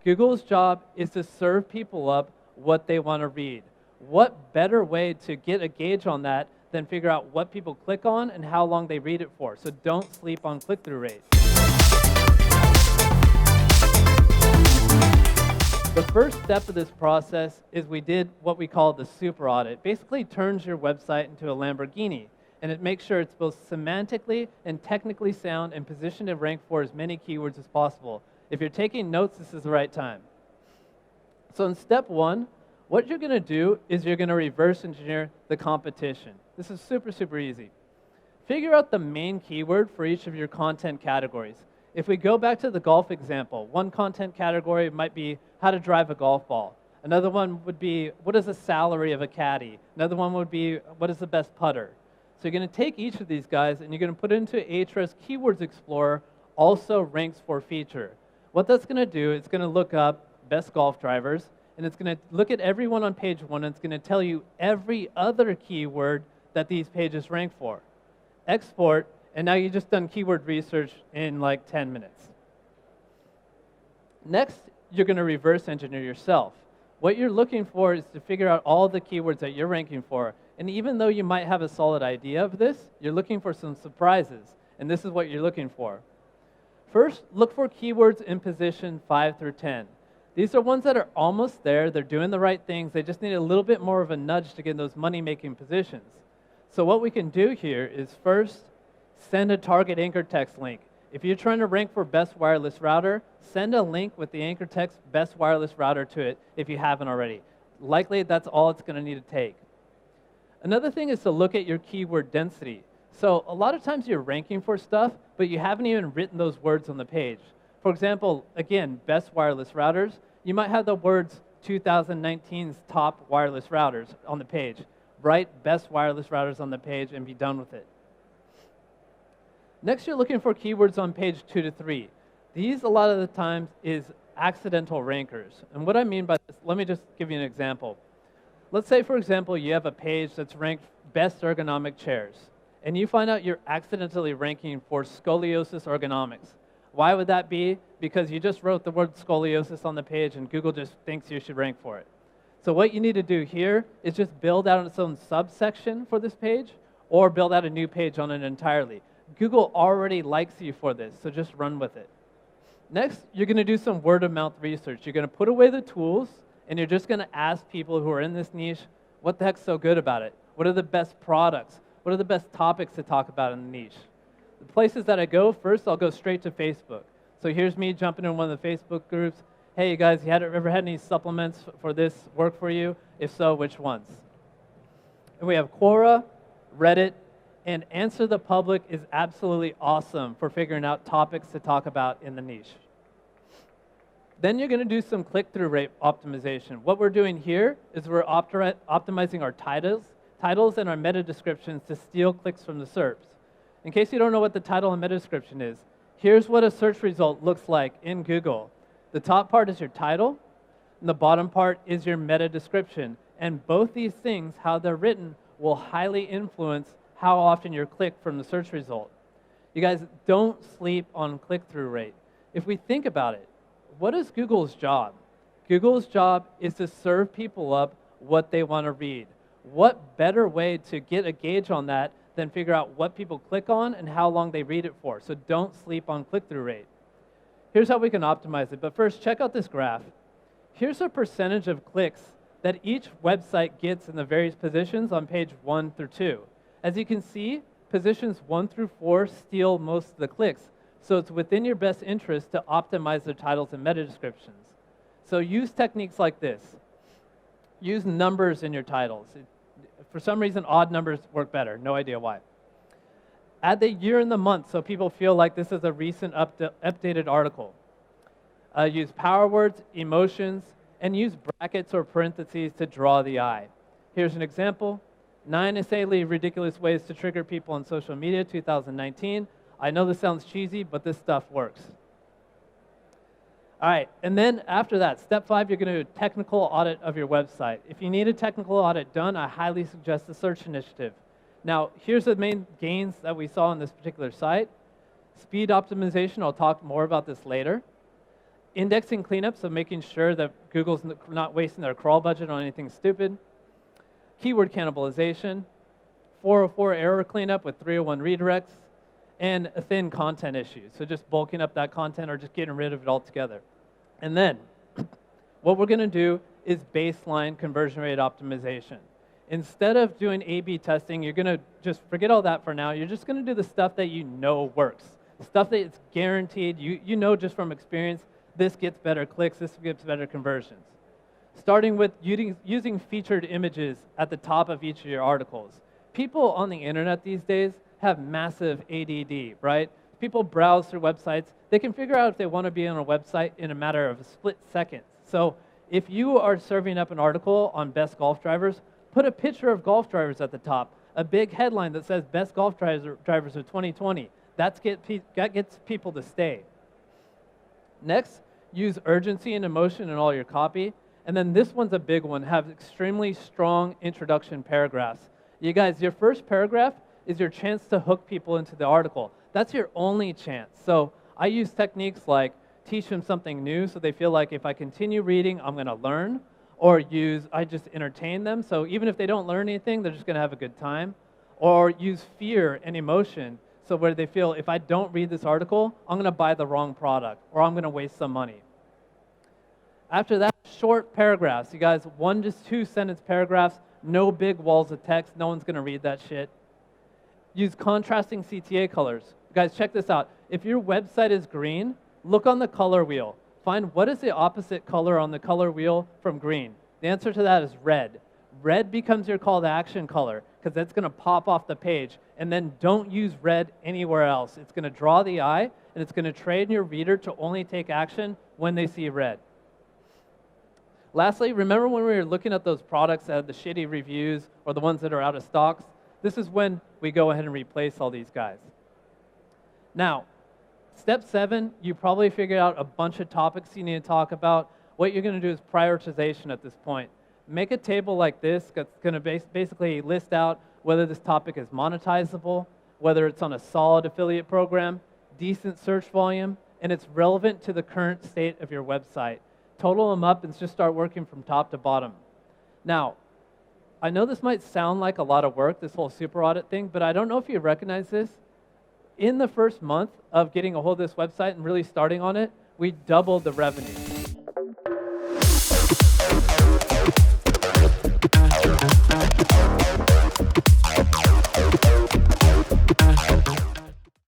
Google's job is to serve people up what they want to read. What better way to get a gauge on that than figure out what people click on and how long they read it for? So don't sleep on click-through rate. The first step of this process is we did what we call the super audit. Basically turns your website into a Lamborghini, and it makes sure it's both semantically and technically sound and positioned and ranked for as many keywords as possible. If you're taking notes, this is the right time. So in step one, what you're going to do is you're going to reverse engineer the competition. This is super, super easy. Figure out the main keyword for each of your content categories. If we go back to the golf example, one content category might be how to drive a golf ball. Another one would be, what is the salary of a caddy? Another one would be, what is the best putter? So you're going to take each of these guys and you're going to put it into Ahrefs Keywords Explorer, also ranks for feature. What that's going to do, it's going to look up best golf drivers, and it's going to look at everyone on page one, and it's going to tell you every other keyword that these pages rank for. Export, and now you've just done keyword research in like 10 minutes. Next, you're going to reverse engineer yourself. What you're looking for is to figure out all the keywords that you're ranking for. And even though you might have a solid idea of this, you're looking for some surprises. And this is what you're looking for. First, look for keywords in position 5 through 10. These are ones that are almost there. They're doing the right things. They just need a little bit more of a nudge to get in those money-making positions. So what we can do here is first, send a target anchor text link. If you're trying to rank for best wireless router, send a link with the anchor text best wireless router to it if you haven't already. Likely, that's all it's going to need to take. Another thing is to look at your keyword density. So a lot of times you're ranking for stuff, but you haven't even written those words on the page. For example, again, best wireless routers, you might have the words 2019's top wireless routers on the page. Write best wireless routers on the page and be done with it. Next, you're looking for keywords on page 2 to 3. These, a lot of the times, is accidental rankers. And what I mean by this, let me just give you an example. Let's say, for example, you have a page that's ranked best ergonomic chairs, and you find out you're accidentally ranking for scoliosis ergonomics. Why would that be? Because you just wrote the word scoliosis on the page, and Google just thinks you should rank for it. So what you need to do here is just build out its own subsection for this page, or build out a new page on it entirely. Google already likes you for this, so just run with it. Next, you're going to do some word-of-mouth research. You're going to put away the tools, and you're just going to ask people who are in this niche, what the heck's so good about it? What are the best products? What are the best topics to talk about in the niche? The places that I go, first, I'll go straight to Facebook. So here's me jumping in one of the Facebook groups. Hey, you guys, you ever had any supplements for this work for you? If so, which ones? And we have Quora, Reddit, and Answer the Public is absolutely awesome for figuring out topics to talk about in the niche. Then you're going to do some click-through rate optimization. What we're doing here is we're optimizing our titles and our meta descriptions to steal clicks from the SERPs. In case you don't know what the title and meta description is, here's what a search result looks like in Google. The top part is your title, and the bottom part is your meta description. And both these things, how they're written, will highly influence how often you're clicked from the search result. You guys, don't sleep on click-through rate. If we think about it, what is Google's job? Google's job is to serve people up what they want to read. What better way to get a gauge on that than figure out what people click on and how long they read it for? So don't sleep on click-through rate. Here's how we can optimize it. But first, check out this graph. Here's a percentage of clicks that each website gets in the various positions on page 1 through 2. As you can see, positions 1 through 4 steal most of the clicks. So it's within your best interest to optimize their titles and meta descriptions. So use techniques like this. Use numbers in your titles. For some reason, odd numbers work better. No idea why. Add the year and the month so people feel like this is a recent updated article. Use power words, emotions, and use brackets or parentheses to draw the eye. Here's an example. 9 insanely ridiculous ways to trigger people on social media, 2019. I know this sounds cheesy, but this stuff works. All right, and then after that, step 5, you're going to do a technical audit of your website. If you need a technical audit done, I highly suggest the search initiative. Now, here's the main gains that we saw on this particular site. Speed optimization, I'll talk more about this later. Indexing cleanup, so making sure that Google's not wasting their crawl budget on anything stupid. Keyword cannibalization. 404 error cleanup with 301 redirects. And a thin content issue, so just bulking up that content or just getting rid of it altogether. And then, what we're going to do is baseline conversion rate optimization. Instead of doing A/B testing, you're going to just forget all that for now. You're just going to do the stuff that you know works, stuff that it's guaranteed. You know just from experience, this gets better clicks, this gets better conversions. Starting with using featured images at the top of each of your articles. People on the internet these days have massive ADD, right? People browse through websites. They can figure out if they want to be on a website in a matter of a split second. So if you are serving up an article on best golf drivers, put a picture of golf drivers at the top, a big headline that says best golf drivers of 2020. That gets people to stay. Next, use urgency and emotion in all your copy. And then this one's a big one, have extremely strong introduction paragraphs. You guys, your first paragraph is your chance to hook people into the article. That's your only chance. So I use techniques like teach them something new so they feel like if I continue reading, I'm going to learn, or I just entertain them. So even if they don't learn anything, they're just going to have a good time. Or use fear and emotion so where they feel if I don't read this article, I'm going to buy the wrong product or I'm going to waste some money. After that, short paragraphs. You guys, 1 to 2 sentence paragraphs, no big walls of text. No one's going to read that shit. Use contrasting CTA colors. Guys, check this out. If your website is green, look on the color wheel. Find what is the opposite color on the color wheel from green. The answer to that is red. Red becomes your call to action color because that's going to pop off the page. And then don't use red anywhere else. It's going to draw the eye, and it's going to train your reader to only take action when they see red. Lastly, remember when we were looking at those products that had the shitty reviews or the ones that are out of stocks? This is when we go ahead and replace all these guys. Now, step 7, you probably figured out a bunch of topics you need to talk about. What you're going to do is prioritization at this point. Make a table like this that's going to basically list out whether this topic is monetizable, whether it's on a solid affiliate program, decent search volume, and it's relevant to the current state of your website. Total them up and just start working from top to bottom. Now, I know this might sound like a lot of work, this whole super audit thing, but I don't know if you recognize this. In the first month of getting a hold of this website and really starting on it, we doubled the revenue.